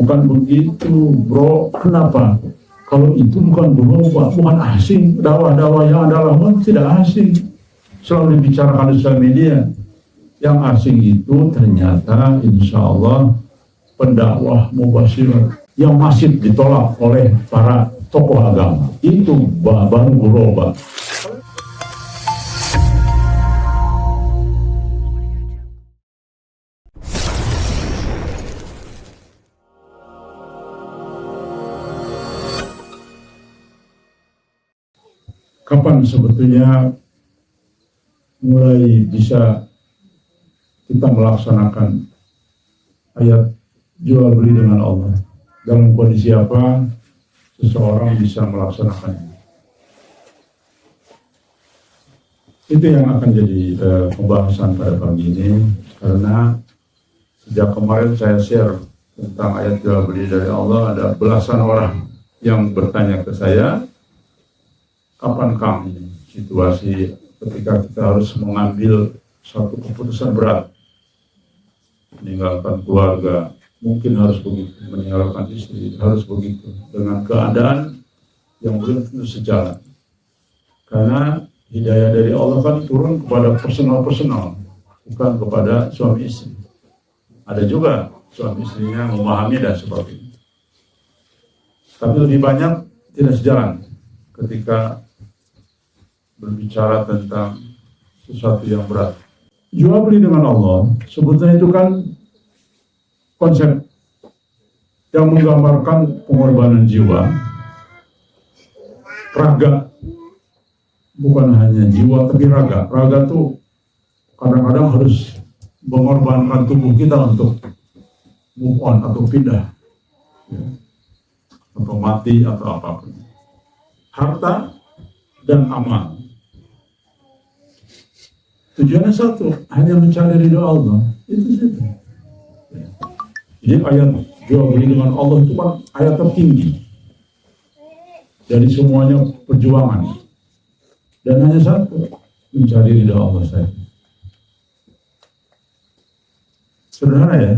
Bukan begitu, bro. Kenapa? Kalau itu bukan berubah, bukan asing. Dakwah-dakwah yang adalah tidak asing. Selalu dibicarakan di sosial media. Yang asing itu ternyata insya Allah pendakwah mubasyirat yang masih ditolak oleh para tokoh agama. Itu baru berubah. Kapan sebetulnya mulai bisa kita melaksanakan ayat jual beli dengan Allah? Dalam kondisi apa seseorang bisa melaksanakannya? Itu yang akan jadi pembahasan pada pagi ini, karena sejak kemarin saya share tentang ayat jual beli dari Allah, ada belasan orang yang bertanya ke saya, kapankah ini situasi ketika kita harus mengambil satu keputusan berat, meninggalkan keluarga, mungkin harus begitu, meninggalkan istri, harus begitu, dengan keadaan yang belum tentu sejalan. Karena hidayah dari Allah kan turun kepada personal, bukan kepada suami istri. Ada juga suami istrinya memahami dan sebagainya. Tapi lebih banyak tidak sejalan ketika berbicara tentang sesuatu yang berat. Jual beli dengan Allah, sebetulnya itu kan konsep yang menggambarkan pengorbanan jiwa, raga, bukan hanya jiwa tapi raga. Raga tuh kadang-kadang harus mengorbankan tubuh kita untuk move on atau pindah, ya, atau mati atau apapun. Harta dan amal, tujuannya satu, hanya mencari ridho Allah. Itu saja. Jadi ayat jual beli dengan Allah itu kan ayat tertinggi dari semuanya perjuangan, dan hanya satu, mencari ridho Allah saja. Sederhana ya,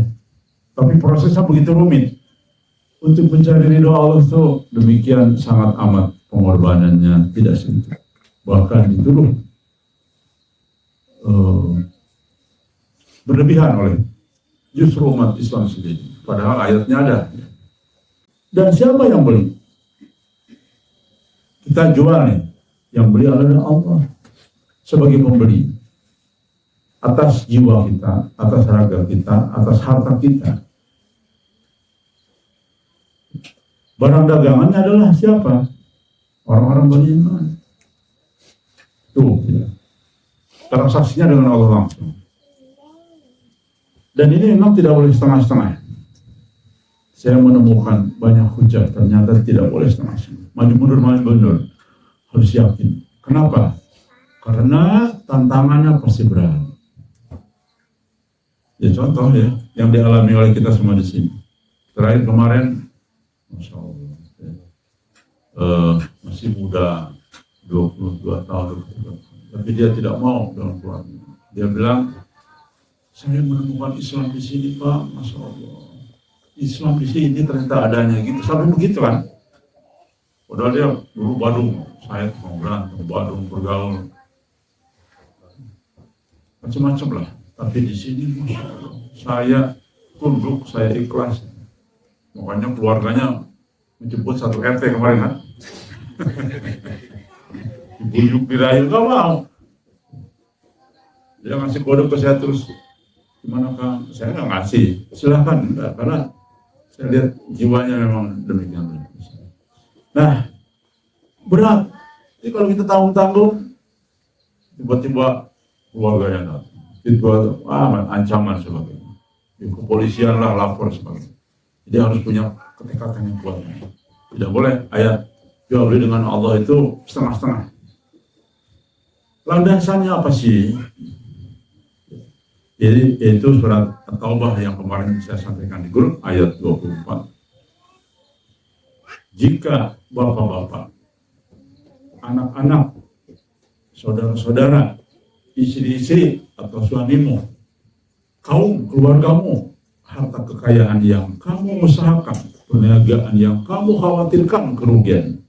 tapi prosesnya begitu rumit. Untuk mencari ridho Allah itu demikian sangat amat pengorbanannya tidak sedikit, bahkan dituduh berlebihan oleh justru umat Islam sendiri, padahal ayatnya ada. Dan siapa yang beli? Kita jual nih, yang beli adalah Allah sebagai pembeli atas jiwa kita, atas raga kita, atas harta kita. Barang dagangannya adalah siapa? Orang-orang beriman. Tuh, ya. Transaksinya dengan Allah langsung. Dan ini memang tidak boleh setengah-setengah. Saya menemukan banyak hujah, ternyata tidak boleh setengah-setengah. Maju mundur. Harus yakin. Kenapa? Karena tantangannya pasti berat. Ya contoh ya, yang dialami oleh kita semua di sini. Terakhir kemarin, Masya Allah, masih muda, 22 tahun, tapi dia tidak mau dalam keluarga. Dia bilang, saya menemukan Islam di sini, Pak, Masya Allah. Islam di sini ternyata adanya gitu, sampai begitu kan. Padahal dia dulu Badung, saya mau berantem, Badung, bergaul, macam-macam lah. Tapi di sini, Masya Allah, saya tunduk, saya ikhlas. Makanya keluarganya menjemput satu RT kemarin kan. Dibujuk, dirayu, gak mau. Dia ngasih kode ke saya terus, gimana Kang? Saya nggak ngasih, silahkan, enggak, karena saya lihat jiwanya memang demikian. Nah, berat. Jadi kalau kita tanggung-tanggung, tiba-tiba keluarganya datang, itu ancaman sebagainya. Di kepolisian lah, lapor sebagainya. Jadi harus punya ketekatan yang kuat. Tidak boleh ayat jual beli dengan Allah itu setengah-setengah. Landasannya apa sih? Jadi itu surat At-Taubah yang kemarin saya sampaikan di grup, ayat 24. Jika bapak-bapak, anak-anak, saudara-saudara, istri-istri atau suamimu, kaum keluargamu harta kekayaan yang kamu usahakan, perniagaan yang kamu khawatirkan kerugian,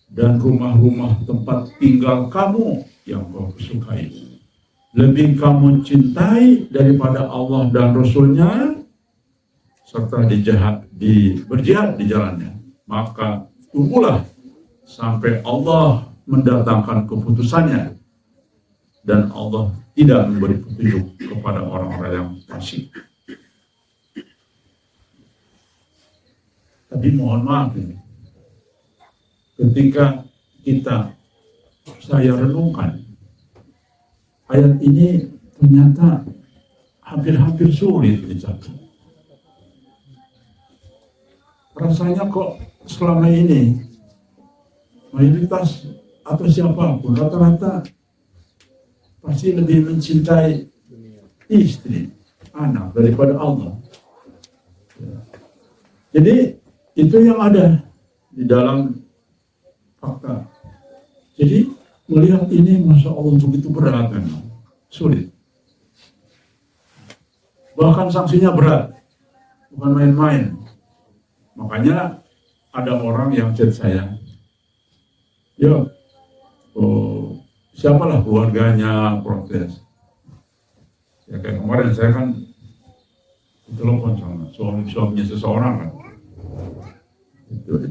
dan rumah-rumah tempat tinggal kamu yang kau sukai, lebih kamu cintai daripada Allah dan Rasul-Nya, serta berjihad di jalannya, maka tunggulah sampai Allah mendatangkan keputusannya, dan Allah tidak memberi petunjuk kepada orang-orang yang fasik. Tapi mohon maaf ini, ketika saya renungkan ayat ini, ternyata hampir-hampir sulit dicapai. Rasanya kok selama ini mayoritas atau siapapun rata-rata pasti lebih mencintai istri, anak daripada Allah. Jadi itu yang ada di dalam fakta. Jadi melihat ini, Masya Allah, begitu berat kan, sulit. Bahkan sanksinya berat, bukan main-main. Makanya ada orang yang chat saya, siapalah keluarganya protes. Ya kayak kemarin saya kan ditelepon sama suaminya seseorang kan.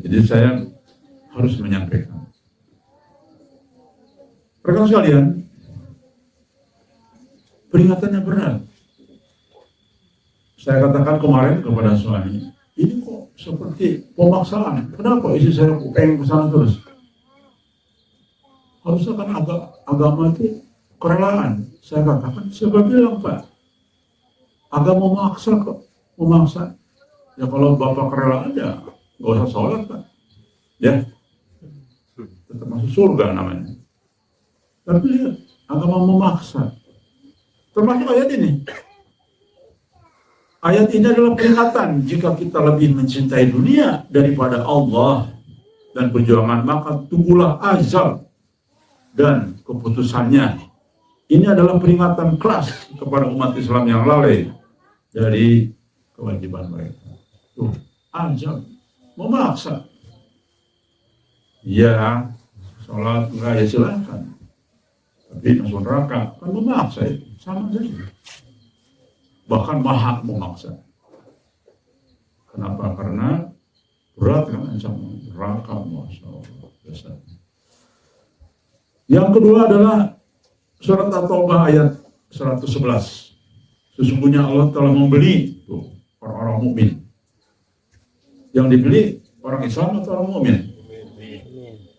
Jadi saya harus menyampaikan. Rekan sekalian, peringatannya berat. Saya katakan kemarin kepada suami, ini kok seperti pemaksaan. Kenapa istri saya pengen kesana terus? Harusnya kan agama itu kerelaan. Saya katakan, siapa bilang Pak? Agama memaksa kok, memaksa. Ya kalau Bapak rela aja, nggak usah sholat Pak. Ya, tetap masuk surga namanya. Tapi lihat, agama memaksa. Termasuk ayat ini. Ayat ini adalah peringatan, jika kita lebih mencintai dunia daripada Allah dan perjuangan, maka tunggulah azab dan keputusannya. Ini adalah peringatan keras kepada umat Islam yang lalai dari kewajiban mereka. Tuh, azab, memaksa. Ya, sholat enggak ya silakan. Tapi masuk neraka kan memaksa itu, sama saja. Bahkan maha memaksa. Kenapa? Karena berat kan ancaman neraka, Masya Allah. Yang kedua adalah surat At-Taubah ayat 111. Sesungguhnya Allah telah membeli orang-orang mukmin. Yang dibeli orang Islam atau orang mukmin?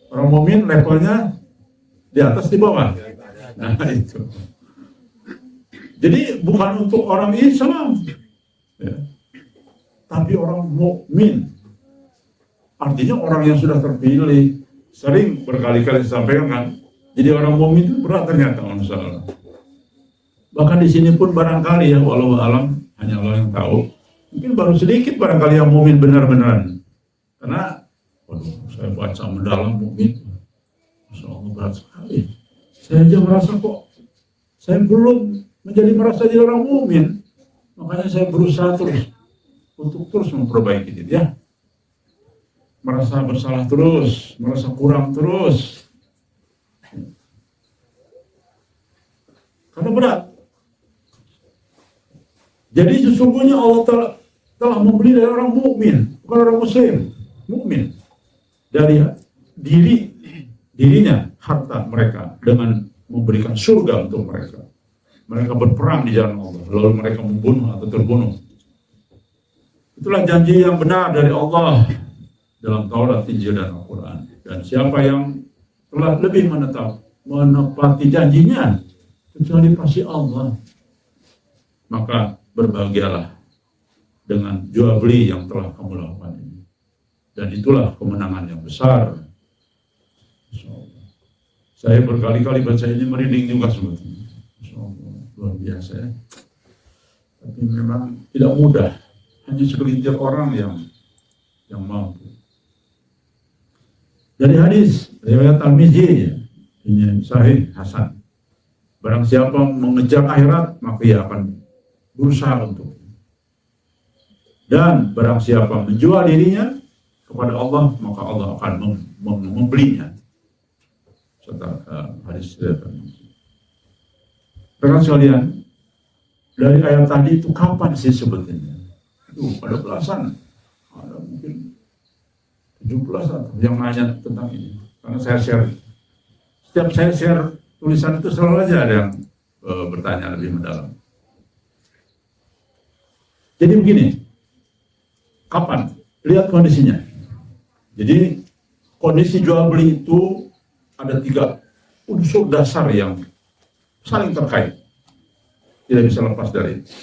Orang mukmin levelnya di atas di bawah. Nah itu. Jadi bukan untuk orang Islam, ya, tapi orang mukmin. Artinya orang yang sudah terpilih. Sering berkali-kali disampaikan kan. Jadi orang mukmin itu berat ternyata, masalah. Bahkan di sini pun barangkali ya, walau alam, hanya Allah yang tahu. Mungkin baru sedikit barangkali yang mukmin benar-benaran. Karena, saya baca mendalam mukmin, Masya Allah berat sekali. Saya aja merasa kok, saya belum merasa jadi orang mukmin. Makanya saya berusaha terus untuk terus memperbaiki diri ya. Merasa bersalah terus, merasa kurang terus. Karena berat. Jadi sesungguhnya Allah telah membeli dari orang mukmin, bukan orang muslim, mukmin. Dari dirinya, harta mereka dengan memberikan surga untuk mereka. Mereka berperang di jalan Allah, lalu mereka membunuh atau terbunuh. Itulah janji yang benar dari Allah dalam Taurat, Injil, dan Al-Quran. Dan siapa yang telah lebih menepati janjinya, kecuali pasti Allah, maka berbahagialah dengan jual beli yang telah kamu lakukan ini. Dan itulah kemenangan yang besar. Saya berkali-kali baca ini merinding juga sebetulnya. Luar biasa ya. Tapi memang tidak mudah. Hanya segelintir orang yang mampu. Dari hadis riwayat Al-Mizzi, ini sahih hasan. Barang siapa mengejar akhirat, maka ia akan berusaha untuk. Dan barang siapa menjual dirinya kepada Allah, maka Allah akan membelinya. Hadis rekan sekalian, dari ayat tadi itu kapan sih sebetulnya? Itu ada belasan, ada mungkin 17 yang nanya tentang ini. Karena saya share, setiap saya share tulisan itu selalu aja ada yang bertanya lebih mendalam. Jadi begini, kapan? Lihat kondisinya. Jadi kondisi jual beli itu ada 3 unsur dasar yang saling terkait, tidak bisa lepas dari itu.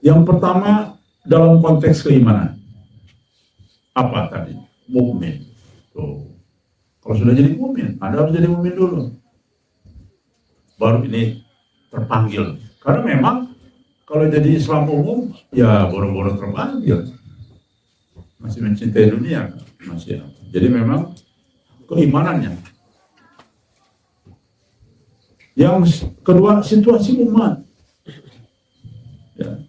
Yang pertama dalam konteks keimanan, apa tadi? Mukmin. Tuh. Kalau sudah jadi mukmin, Anda harus jadi mukmin dulu, baru ini terpanggil. Karena memang kalau jadi Islam umum, ya boro-boro terpanggil. Masih mencintai dunia, masih. Jadi memang keimanannya. Yang kedua, situasi umat. Ya.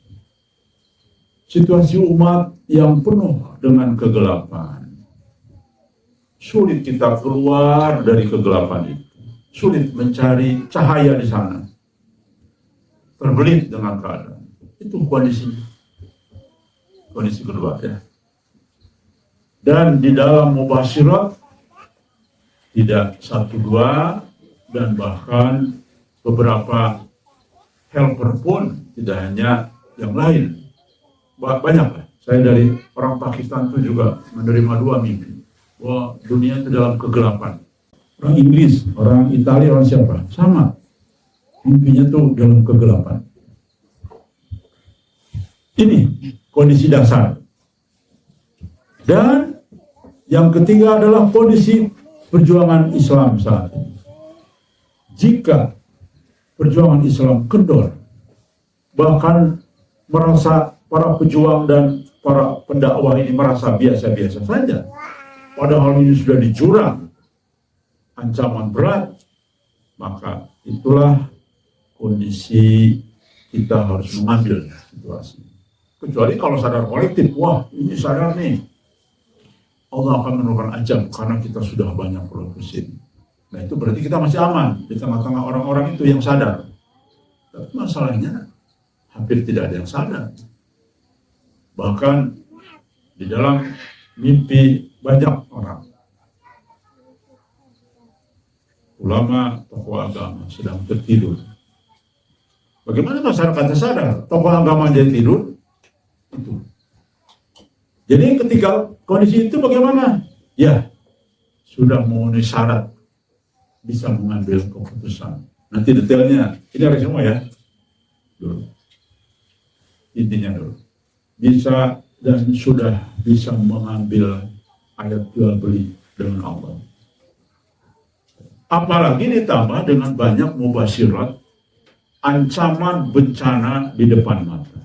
Situasi umat yang penuh dengan kegelapan. Sulit kita keluar dari kegelapan itu. Sulit mencari cahaya di sana. Terbelit dengan keadaan. Itu kondisinya. Kondisi kedua ya. Dan di dalam mubasyirat tidak 1-2 dan bahkan beberapa helper pun, tidak hanya yang lain. Banyak. Saya dari orang Pakistan itu juga menerima 2 mimpi. Bahwa dunia itu dalam kegelapan. Orang Inggris, orang Italia, orang siapa? Sama. Mimpinya tuh dalam kegelapan. Ini kondisi dasar. Dan yang ketiga adalah kondisi perjuangan Islam saat ini. Jika perjuangan Islam kendor, bahkan merasa para pejuang dan para pendakwah ini merasa biasa-biasa saja, padahal ini sudah dijurang ancaman berat, maka itulah kondisi kita harus mengambil situasi. Kecuali kalau sadar kolektif, wah ini sadar nih, Allah akan menurunkan ajab karena kita sudah banyak produksi. Nah itu berarti kita masih aman di tengah-tengah orang-orang itu yang sadar. Tapi masalahnya hampir tidak ada yang sadar. Bahkan di dalam mimpi banyak orang, ulama, tokoh agama sedang tertidur. Bagaimana masyarakatnya sadar? Tokoh agama jadi tidur? Itu. Jadi ketika kondisi itu bagaimana? Ya, sudah memenuhi syarat bisa mengambil keputusan. Nanti detailnya, ini harus semua ya. Dulu. Intinya dulu. Bisa dan sudah bisa mengambil ayat jual beli dengan Allah. Apalagi ditambah dengan banyak mubasyirat, ancaman bencana di depan mata.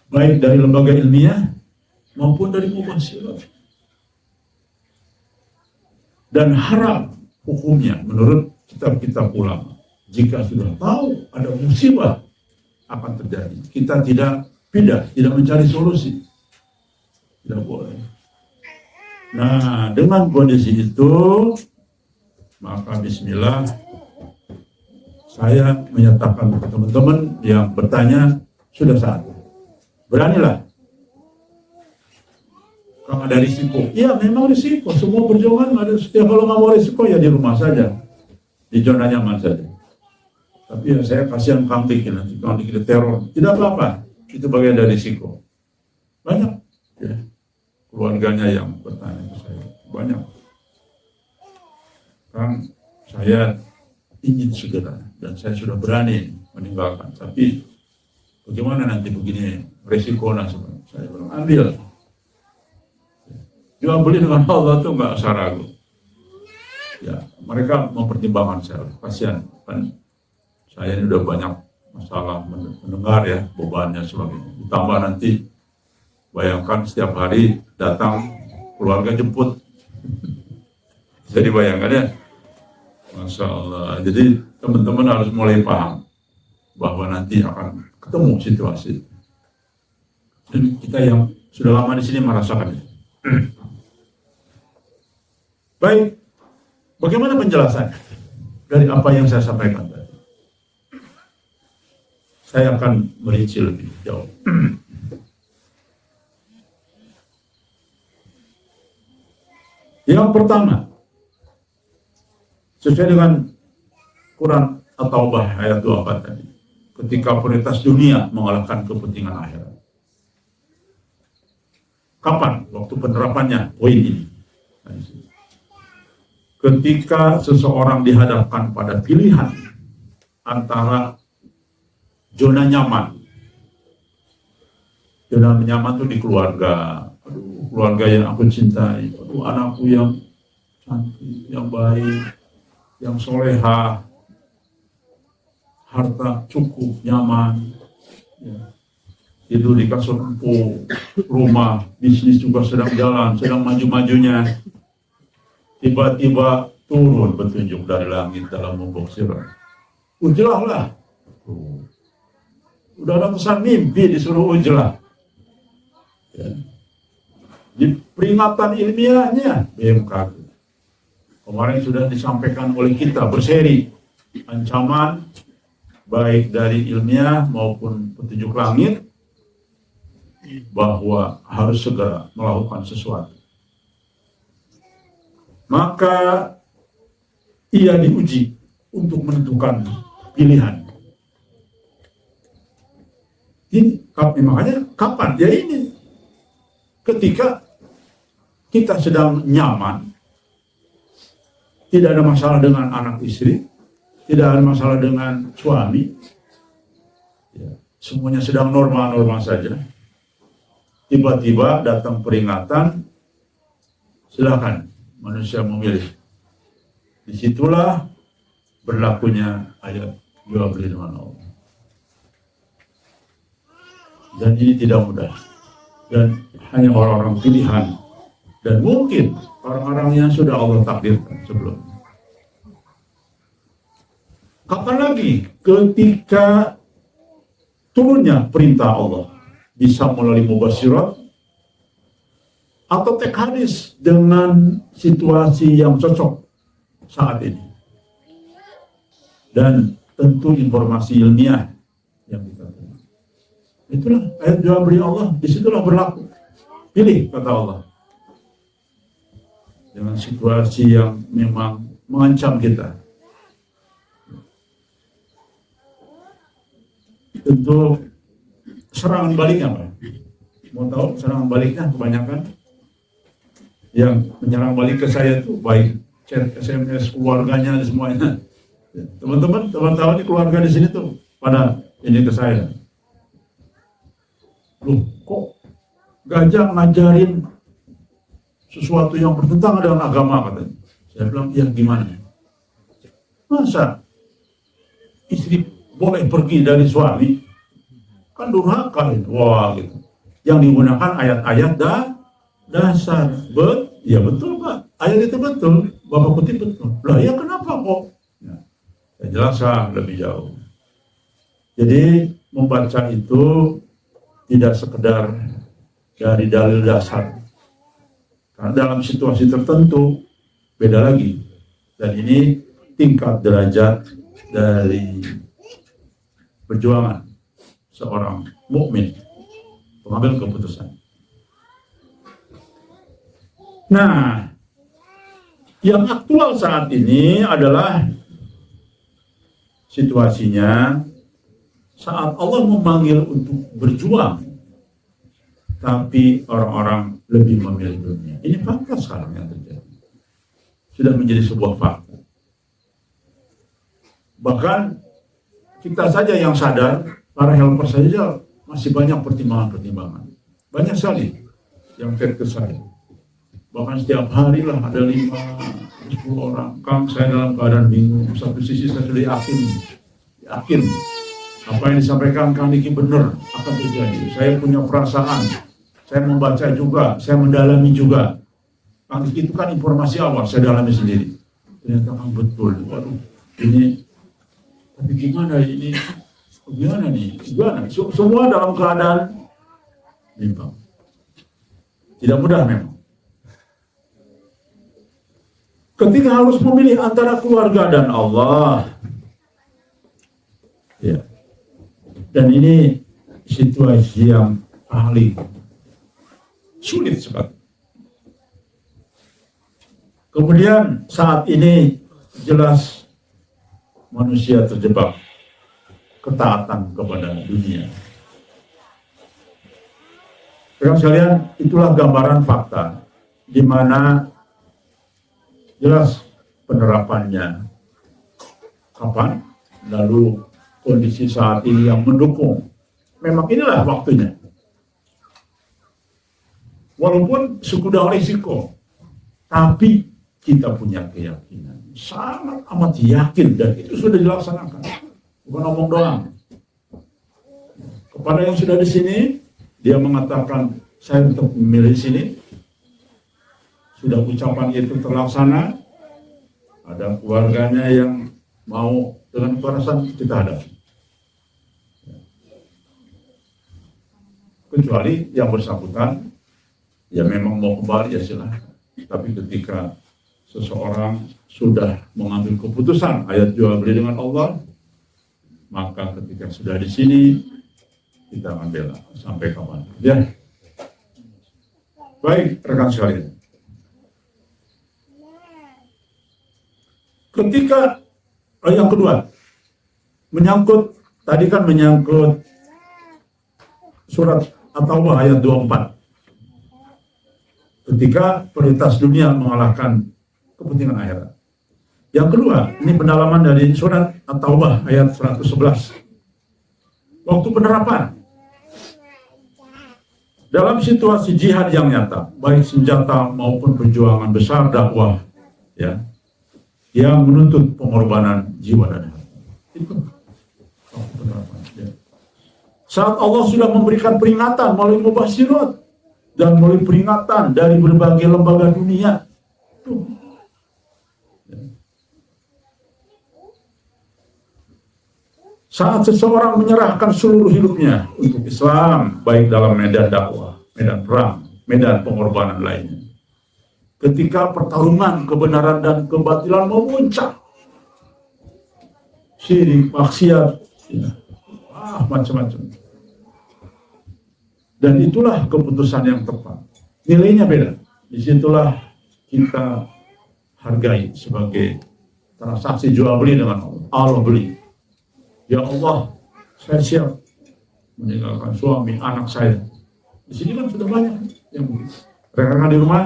Baik dari lembaga ilmiah maupun dari mubasyirat. Dan haram hukumnya menurut kitab-kitab ulama. Jika sudah tahu ada musibah akan terjadi, kita tidak pindah, tidak mencari solusi. Tidak boleh. Nah, dengan kondisi itu, maka bismillah, saya menyatakan ke teman-teman yang bertanya, sudah saatnya. Beranilah. Kalau ada risiko, ya memang risiko. Semua perjuangan ada. Setiap kalau nggak mau risiko ya di rumah saja, di zona nyaman saja. Tapi ya saya kasihan kambing nanti kalau kita teror, tidak apa-apa. Itu bagian dari risiko. Banyak ya, keluarganya yang bertanya ke saya, banyak. Kang, saya ingin segera dan saya sudah berani meninggalkan. Tapi bagaimana nanti begini risiko sebenarnya? Saya belum ambil. Jual beli dengan Allah itu nggak usah ragu. Ya, mereka mempertimbangkan saya. Kasihan kan, saya ini udah banyak masalah mendengar ya bebannya sebagainya. Ditambah nanti bayangkan setiap hari datang keluarga jemput. Jadi bayangkan ya, Masya Allah. Jadi teman-teman harus mulai paham bahwa nanti akan ketemu situasi. Dan kita yang sudah lama di sini merasakan itu. Baik, bagaimana penjelasan dari apa yang saya sampaikan tadi? Saya akan merinci lebih jauh. Yang pertama, sesuai dengan Quran At-Taubah ayat 24 tadi, ketika prioritas dunia mengalahkan kepentingan akhirat. Kapan waktu penerapannya? Poin ini. Ketika seseorang dihadapkan pada pilihan antara zona nyaman. Zona nyaman itu di keluarga. Aduh, keluarga yang aku cintai. Aduh, anakku yang cantik, yang baik, yang soleha, harta cukup, nyaman, ya. Tidur di kasur empuk, rumah, bisnis juga sedang jalan, sedang maju-majunya. Tiba-tiba turun petunjuk dari langit dalam memboksiran. Ujlah lah. Udah ratusan mimpi disuruh ujlah. Ya. Di peringatan ilmiahnya BMKG. Kemarin sudah disampaikan oleh kita berseri ancaman baik dari ilmiah maupun petunjuk langit bahwa harus segera melakukan sesuatu. Maka ia diuji untuk menentukan pilihan. Ini makanya kapan? Ya ini ketika kita sedang nyaman, tidak ada masalah dengan anak istri, tidak ada masalah dengan suami, ya, semuanya sedang normal-normal saja. Tiba-tiba datang peringatan, silakan manusia memilih. Disitulah berlakunya ayat jual beli dengan Allah. Dan ini tidak mudah. Dan hanya orang-orang pilihan. Dan mungkin orang-orang yang sudah Allah takdirkan sebelumnya. Kapan lagi ketika turunnya perintah Allah? Bisa melalui mubasyirat atau teks hadis dengan situasi yang cocok saat ini. Dan tentu informasi ilmiah yang kita terima. Itulah ayat jual beli Allah, disitulah berlaku. Pilih, kata Allah. Dengan situasi yang memang mengancam kita. Tentu serangan baliknya, Pak. Mau tahu serangan baliknya kebanyakan? Yang menyerang balik ke saya itu baik chat, SMS, keluarganya, semuanya. Teman-teman tahu nih keluarga di sini tuh pada ini ke saya. Loh, kok Gajah ngajarin sesuatu yang bertentangan dengan agama, katanya. Saya bilang, ya gimana? Masa istri boleh pergi dari suami? Kan durhaka itu. Wah, gitu. Yang digunakan ayat-ayat dasar. Ya betul, Pak. Ayat itu betul. Bapak kutip betul. Lah ya kenapa kok? Ya, saya jelaskan lebih jauh. Jadi membaca itu tidak sekedar dari dalil dasar. Karena dalam situasi tertentu beda lagi. Dan ini tingkat derajat dari perjuangan seorang mukmin pengambil keputusan. Nah, yang aktual saat ini adalah situasinya saat Allah memanggil untuk berjuang, tapi orang-orang lebih memilih dunia. Ini fakta sekarang yang terjadi. Sudah menjadi sebuah fakta. Bahkan kita saja yang sadar, para helper saja masih banyak pertimbangan-pertimbangan. Banyak sekali yang chat ke saya. Bahkan setiap hari lah ada 5-10 orang. Kang, saya dalam keadaan bingung. Satu sisi saya sudah yakin apa yang disampaikan Kang Niki benar akan terjadi. Saya punya perasaan. Saya membaca juga, saya mendalami juga. Kang Niki itu kan informasi awal, saya dalami sendiri. Ternyata Kang betul. Waduh, ini tapi gimana ini? Gimana nih? Gimana? Semua dalam keadaan bimbang. Tidak mudah memang. Ketika harus memilih antara keluarga dan Allah, ya. Dan ini situasi yang paling sulit sekali. Kemudian saat ini jelas manusia terjebak ketaatan kepada dunia. Rekan sekalian, itulah gambaran fakta di mana jelas penerapannya kapan, lalu kondisi saat ini yang mendukung. Memang inilah waktunya. Walaupun segudang risiko, tapi kita punya keyakinan, sangat amat yakin, dan itu sudah dilaksanakan. Bukan omong doang. Kepada yang sudah di sini, dia mengatakan, saya tetap memilih sini. Sudah ucapan itu terlaksana. Ada keluarganya yang mau dengan kekerasan, kita hadapi. Kecuali yang bersangkutan, ya memang mau kembali, ya silahkan. Tapi ketika seseorang sudah mengambil keputusan, ayat jual beli dengan Allah, maka ketika sudah di sini, kita akan bela sampai kapan. Ya. Baik, rekan sekalian. Ketika yang kedua, menyangkut, tadi kan menyangkut surat At-Taubah ayat 24. Ketika prioritas dunia mengalahkan kepentingan akhirat. Yang kedua, ini pendalaman dari surat At-Taubah ayat 111. Waktu penerapan. Dalam situasi jihad yang nyata, baik senjata maupun perjuangan besar dakwah, ya, yang menuntut pengorbanan jiwa dan harta. Itu waktu penerapan. Ya. Saat Allah sudah memberikan peringatan melalui mubasyirat dan melalui peringatan dari berbagai lembaga dunia. Tuh. Ya. Saat seseorang menyerahkan seluruh hidupnya untuk Islam, baik dalam medan dakwah, medan perang, medan pengorbanan lainnya. Ketika pertarungan kebenaran dan kebatilan memuncak, syirik, maksiat, ya, macam-macam. Dan itulah keputusan yang tepat. Nilainya beda. Disitulah kita hargai sebagai transaksi jual beli dengan Allah. Allah beli. Ya Allah, saya siap meninggalkan suami, anak saya. Di sini kan sudah banyak yang begitu. Rekan-rekan di rumah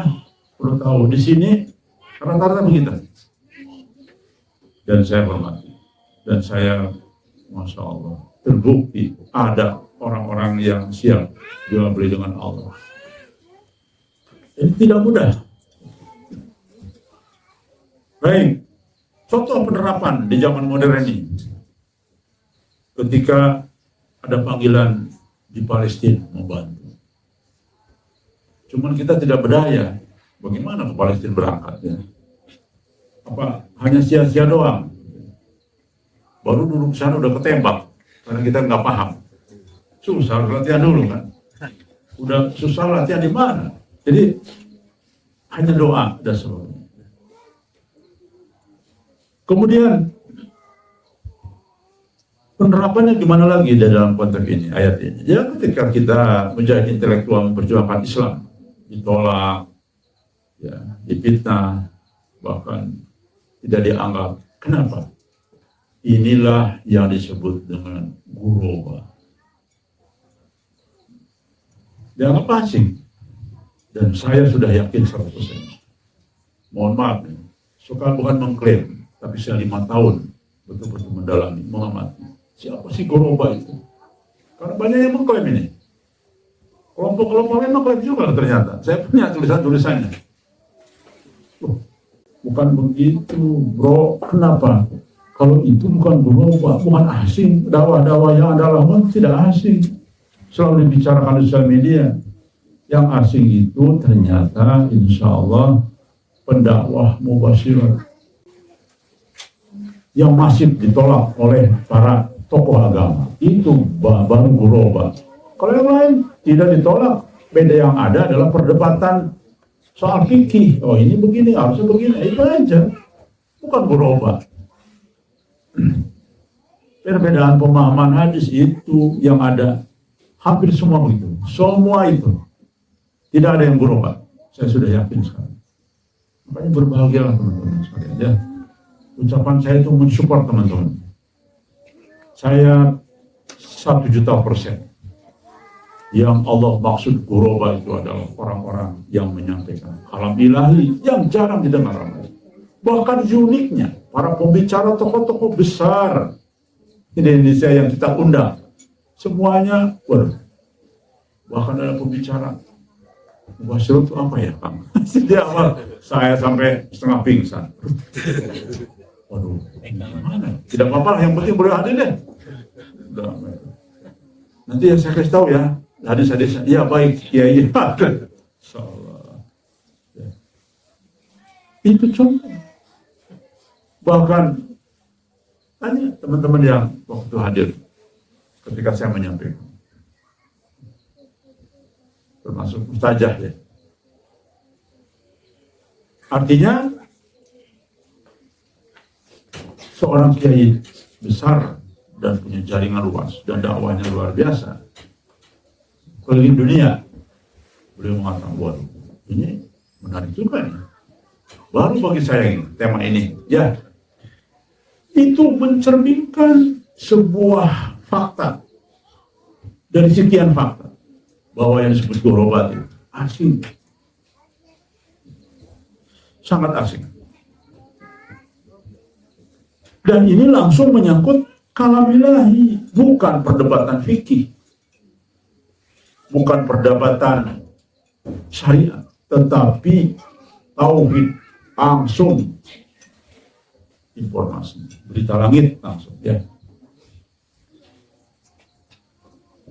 perlu tahu, di sini rata-rata begitu. Dan saya hormati. Dan saya, Masya Allah, terbukti ada orang-orang yang siap jual beli dengan Allah. Ini tidak mudah. Baik, contoh penerapan di zaman modern ini. Ketika ada panggilan di Palestina membantu. Cuman kita tidak berdaya. Bagaimana ke Palestina berangkatnya? Apa hanya sia-sia doang? Baru duduk sana udah ketembak karena kita nggak paham. Susah latihan dulu kan. Udah susah latihan di mana? Jadi hanya doa dan sebagainya. Kemudian penerapannya gimana lagi dalam konteks ini, ayat ini? Ya ketika kita menjadi intelektual memperjuangkan Islam, ditolak, ya, difitnah, bahkan tidak dianggap. Kenapa? Inilah yang disebut dengan guroba. Dianggap asing. Dan saya sudah yakin 100%. Mohon maaf, suka bukan mengklaim, tapi saya 5 tahun betul-betul mendalami, mengamati. Siapa sih guroba itu? Karena banyak yang mengklaim ini. Kelompok-kelompok lain mengklaim juga ternyata. Saya punya tulisan-tulisannya. Bukan begitu, bro. Kenapa? Kalau itu bukan guroba, bukan asing. Dakwah-dakwah yang ada lama tidak asing. Selalu dibicarakan di sosial media. Yang asing itu ternyata insya Allah pendakwah mubasyirat yang masif ditolak oleh para tokoh agama. Itu baru ghuraba. Kalau yang lain tidak ditolak. Beda yang ada adalah perdebatan soal fikih. Oh ini begini, harusnya begini. Itu aja. Bukan ghuraba. Perbedaan pemahaman hadis itu yang ada. Hampir semua begitu. Semua itu. Tidak ada yang ghuraba. Saya sudah yakin sekarang. Makanya berbahagialah teman-teman sekalian. Ya. Ucapan saya itu mensupport teman-teman. Saya 1.000.000% yang Allah maksud ghuraba itu adalah orang-orang yang menyampaikan kalam ilahi yang jarang didengar ramai. Bahkan uniknya para pembicara tokoh-tokoh besar di Indonesia yang kita undang semuanya, bahkan ada pembicara Mubasyir itu apa ya Kang? Sejak awal saya sampai setengah pingsan. Waduh, gimana? Tidak apa-apa, yang penting boleh hadir deh. Nanti ya saya kasih tahu ya, hadis-hadis. Ya baik, ya. Insyaallah. Ya. Itu contoh. Bahkan tanya teman-teman yang waktu hadir ketika saya menyampaikan. Termasuk mustajah ya. Artinya seorang kiai besar dan punya jaringan luas dan dakwahnya luar biasa keliling dunia, beliau mengatakan, waduh ini menarik juga nih. Baru bagi saya ini, tema ini ya, itu mencerminkan sebuah fakta dari sekian fakta bahwa yang disebut ghuraba itu asing, sangat asing. Dan ini langsung menyangkut kalam ilahi, bukan perdebatan fikih, bukan perdebatan syariat, tetapi tauhid, langsung informasi, berita langit langsung ya.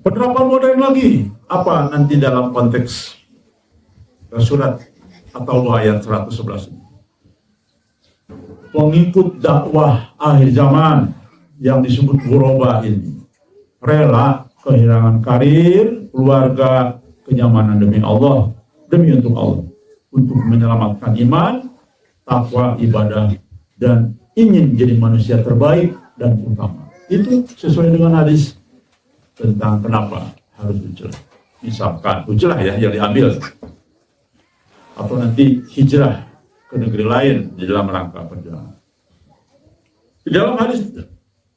Penerapan modern lagi, apa nanti dalam konteks surat atau ayat 111 ini. Pengikut dakwah akhir zaman yang disebut ghuraba ini rela kehilangan karir, keluarga, kenyamanan demi Allah, demi untuk Allah, untuk menyelamatkan iman, takwa, ibadah, dan ingin jadi manusia terbaik dan utama. Itu sesuai dengan hadis tentang kenapa harus hijrah. Misalkan hijrah ya yang diambil, atau nanti hijrah ke negeri lain di dalam rangka perjalanan. Di dalam hadis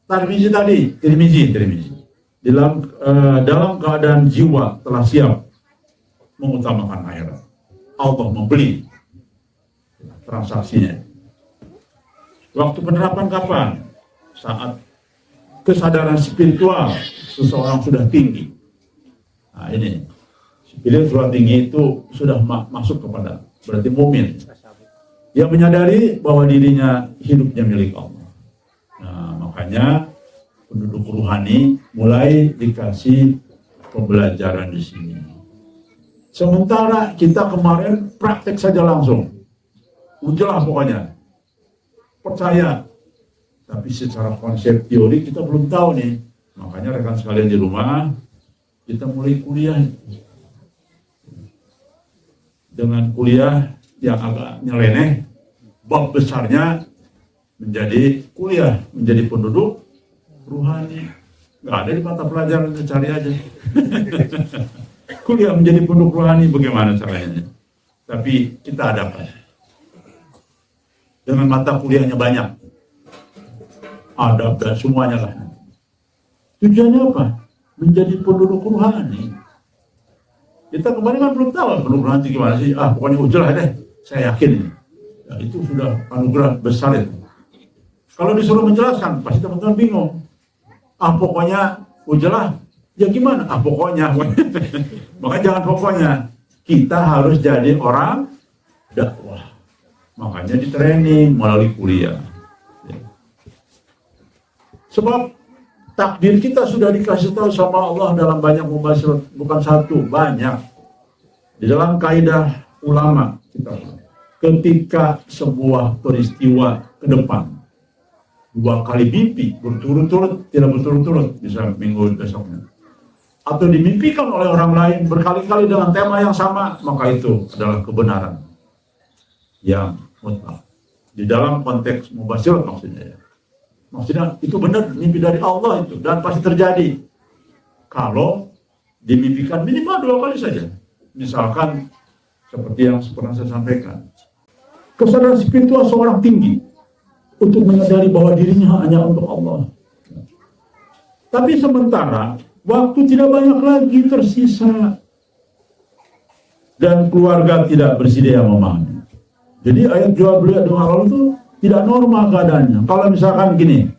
Tirmizi, dalam keadaan jiwa telah siap mengutamakan akhirat, Allah membeli transaksinya. Waktu penerapan kapan? Saat kesadaran spiritual seseorang sudah tinggi. Nah ini, spiritual tinggi itu sudah masuk kepada, berarti mukmin yang menyadari bahwa dirinya hidupnya milik Allah. Nah makanya penduduk ruhani mulai dikasih pembelajaran di sini. Sementara kita kemarin praktek saja langsung, ujilah pokoknya, percaya. Tapi secara konsep teori kita belum tahu nih. Makanya rekan sekalian di rumah, kita mulai kuliah. Dengan kuliah yang agak nyeleneh, bab besarnya menjadi kuliah, menjadi penduduk ruhani. Nggak ada di mata pelajaran, cari aja. Kuliah menjadi penduduk rohani bagaimana caranya? Tapi kita hadapan. Dengan mata kuliahnya banyak. Adab dan semuanya lah. Tujuannya apa? Menjadi penduduk rohani. Kita kemarin kan belum tahu penduduk rohani gimana sih. Pokoknya ujlah deh. Saya yakin ini. Ya, itu sudah anugerah besar itu. Kalau disuruh menjelaskan, pasti teman-teman bingung. Pokoknya ujlah. Ya gimana? Pokoknya. Makanya jangan pokoknya. Kita harus jadi orang dakwah. Makanya di training melalui kuliah. Ya. Sebab takdir kita sudah dikasih tahu sama Allah dalam banyak mubasyirat, bukan satu, banyak. Di dalam kaidah ulama kita, ketika sebuah peristiwa ke depan 2 kali mimpi berturut-turut, tidak berturut-turut, bisa minggu besoknya, atau dimimpikan oleh orang lain berkali-kali dengan tema yang sama, maka itu adalah kebenaran yang mutlak. Di dalam konteks mubasyirat maksudnya ya. Maksudnya itu benar, mimpi dari Allah itu, dan pasti terjadi. Kalau dimimpikan minimal 2 kali saja. Misalkan seperti yang pernah saya sampaikan, kesadaran spiritual seorang tinggi untuk menyadari bahwa dirinya hanya untuk Allah. Tapi sementara waktu tidak banyak lagi tersisa dan keluarga tidak bersedia memahami. Jadi ayat jual beli dengan Allah itu tidak normal keadaannya. Kalau misalkan gini,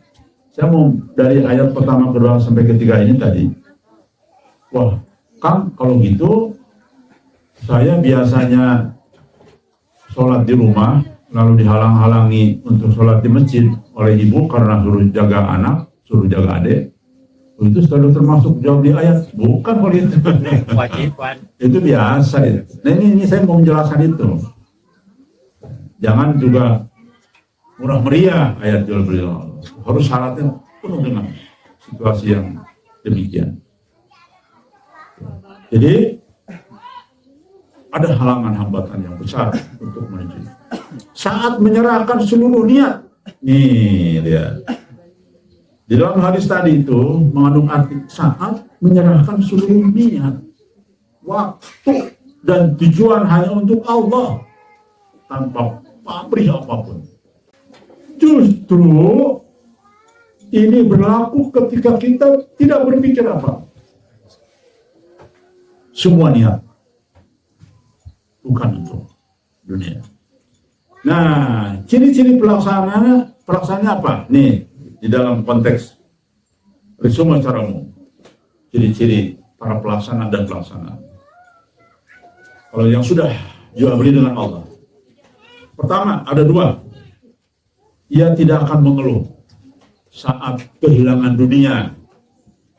saya mau dari ayat pertama, kedua sampai ketiga ini tadi. Wah, Kang, kalau gitu saya biasanya sholat di rumah, lalu dihalang-halangi untuk sholat di masjid oleh ibu karena suruh jaga anak, suruh jaga adik. Itu sudah termasuk jawab di ayat? Bukan kalau itu. Kewajiban. Itu biasa itu. Nah ini saya mau menjelaskan itu. Jangan juga murah meriah ayat jual beli Allah. Harus syaratnya penuh dengan situasi yang demikian. Jadi ada halangan hambatan yang besar untuk menuju. Saat menyerahkan seluruh niat, nih lihat. Di dalam hadis tadi itu mengandung arti saat menyerahkan seluruh niat, waktu dan tujuan hanya untuk Allah tanpa pamrih apapun. Justru ini berlaku ketika kita tidak berpikir apa. Semua niat bukan untuk dunia. Nah, ciri-ciri pelaksanaannya apa? Nih, di dalam konteks resume secara umum. Ciri-ciri para pelaksana dan pelaksana. Kalau yang sudah jual beli dengan Allah. Pertama, ada 2. Ia tidak akan mengeluh saat kehilangan dunia,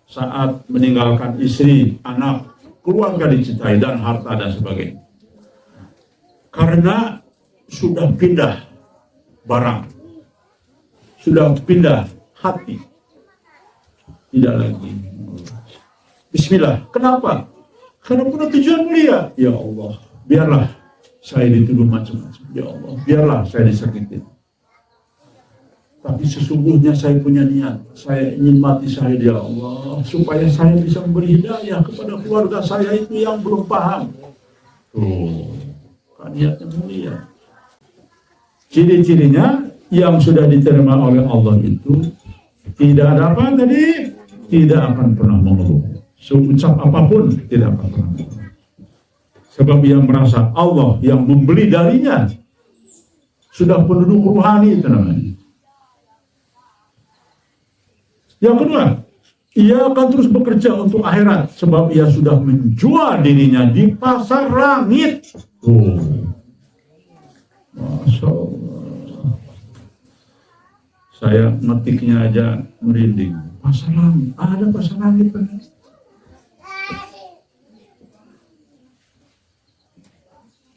saat meninggalkan istri, anak, keluarga dicintai, dan harta dan sebagainya. Karena sudah pindah barang, sudah pindah hati, tidak lagi. Bismillah. Kenapa? Karena punya tujuan mulia. Ya Allah, biarlah saya dituduh macam-macam. Ya Allah, biarlah saya disakiti. Tapi sesungguhnya saya punya niat. Saya ingin mati syahid ya Allah, supaya saya bisa memberi hidayah kepada keluarga saya itu yang belum paham. Tuh, kan niatnya mulia. Ciri-cirinya yang sudah diterima oleh Allah itu tidak ada apa tadi, tidak akan pernah mengeluh. Seucap apapun tidak akan pernah mengeluh. Sebab ia merasa Allah yang membeli darinya sudah penduduk rohani itu namanya. Yang kedua, ia akan terus bekerja untuk akhirat sebab ia sudah menjual dirinya di pasar langit. Oh, Masya Allah. Saya ngetiknya aja merinding. Pasar langit, ada pasar langit kan?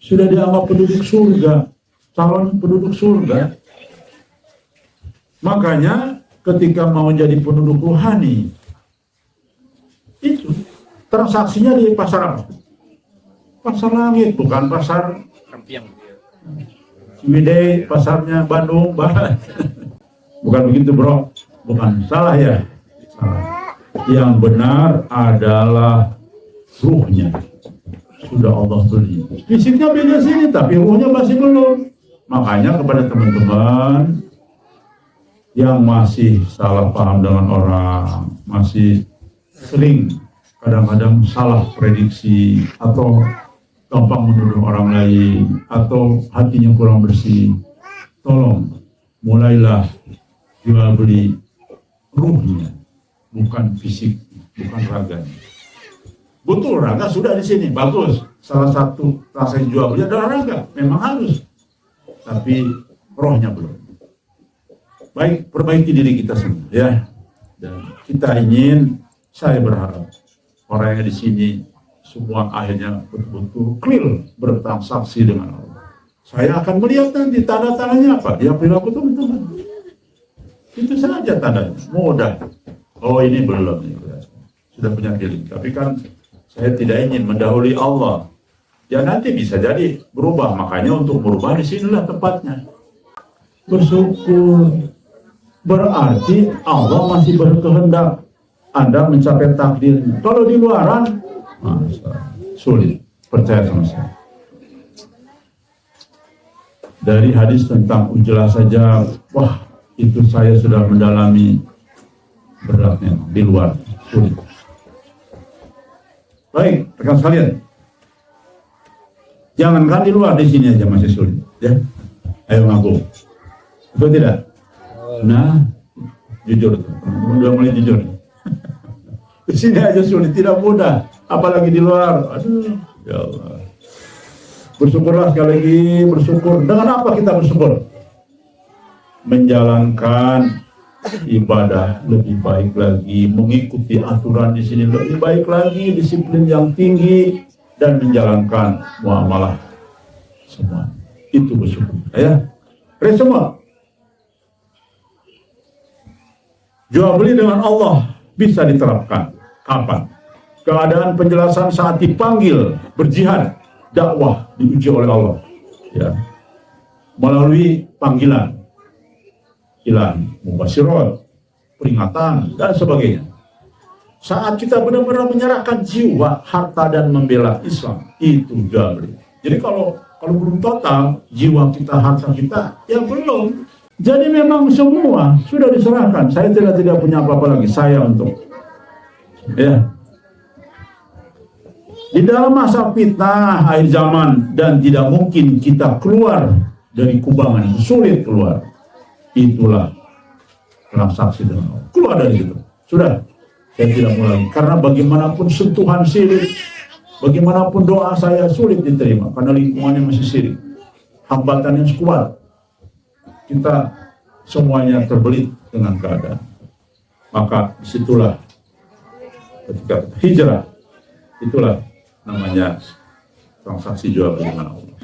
Sudah dianggap penduduk surga, calon penduduk surga. Makanya ketika mau jadi penduduk rohani, itu transaksinya di pasar apa? Pasar langit, bukan pasar Rampiang. Ciwidey, pasarnya Bandung, bukan begitu bro, bukan, salah ya. Salah. Yang benar adalah ruhnya sudah Allah beli. Fisiknya beda sini, tapi ruhnya masih belum. Makanya kepada teman-teman yang masih salah paham dengan orang, masih sering kadang-kadang salah prediksi atau gampang menuduh orang lain atau hatinya kurang bersih, tolong mulailah jual beli ruhnya, bukan fisik, bukan raganya. Betul, raga sudah di sini, bagus. Salah satu transaksi jual beli adalah raga, memang harus, tapi rohnya belum. Baik, perbaiki diri kita semua ya. Dan kita ingin, saya berharap orang yang di sini semua akhirnya betul-betul clear bertransaksi dengan Allah. Saya akan melihat nanti tanda-tandanya apa. Yang perilaku teman-teman. Itu saja tandanya, mudah. Oh ini belum, sudah punya feeling. Tapi kan saya tidak ingin mendahului Allah. Ya nanti bisa jadi berubah, makanya untuk berubah di sinilah tempatnya. Bersyukur, berarti Allah masih berkehendak Anda mencapai takdirnya. Kalau di luaran, sulit. Percaya sama saya. Dari hadis tentang ujlah saja, wah itu saya sudah mendalami beratnya di luar, sulit. Baik, rekan sekalian, jangankan di luar, di sini aja masih sulit, ya. Ayo ngaku, betul tidak? Nah, jujur, udah mulai jujur. Di sini aja sulit, tidak mudah, apalagi di luar. Aduh, ya Allah. Bersyukurlah sekali lagi, bersyukur. Dengan apa kita bersyukur? Menjalankan ibadah lebih baik lagi, mengikuti aturan di sini lebih baik lagi, disiplin yang tinggi, dan menjalankan muamalah semua. Itu bersyukur. Ya, semua. Jual beli dengan Allah bisa diterapkan. Kapan? Keadaan penjelasan saat dipanggil berjihad, dakwah diuji oleh Allah, ya, melalui panggilan, ilahi, mubasyirat, peringatan dan sebagainya. Saat kita benar-benar menyerahkan jiwa, harta dan membela Islam, itu jual beli. Jadi kalau belum total jiwa kita, harta kita, ya belum. Jadi memang semua sudah diserahkan. Saya tidak punya apa-apa lagi. Saya untuk, ya. Di dalam masa fitnah akhir zaman dan tidak mungkin kita keluar dari kubangan, sulit keluar. Itulah transaksi dengan Allah. Keluar dari itu. Sudah, saya tidak mau lagi. Karena bagaimanapun sentuhan syirik, bagaimanapun doa saya sulit diterima karena lingkungannya masih syirik. Hambatannya kuat. Kita semuanya terbelit dengan keadaan. Maka disitulah ketika hijrah, itulah namanya transaksi jual beli dengan Allah.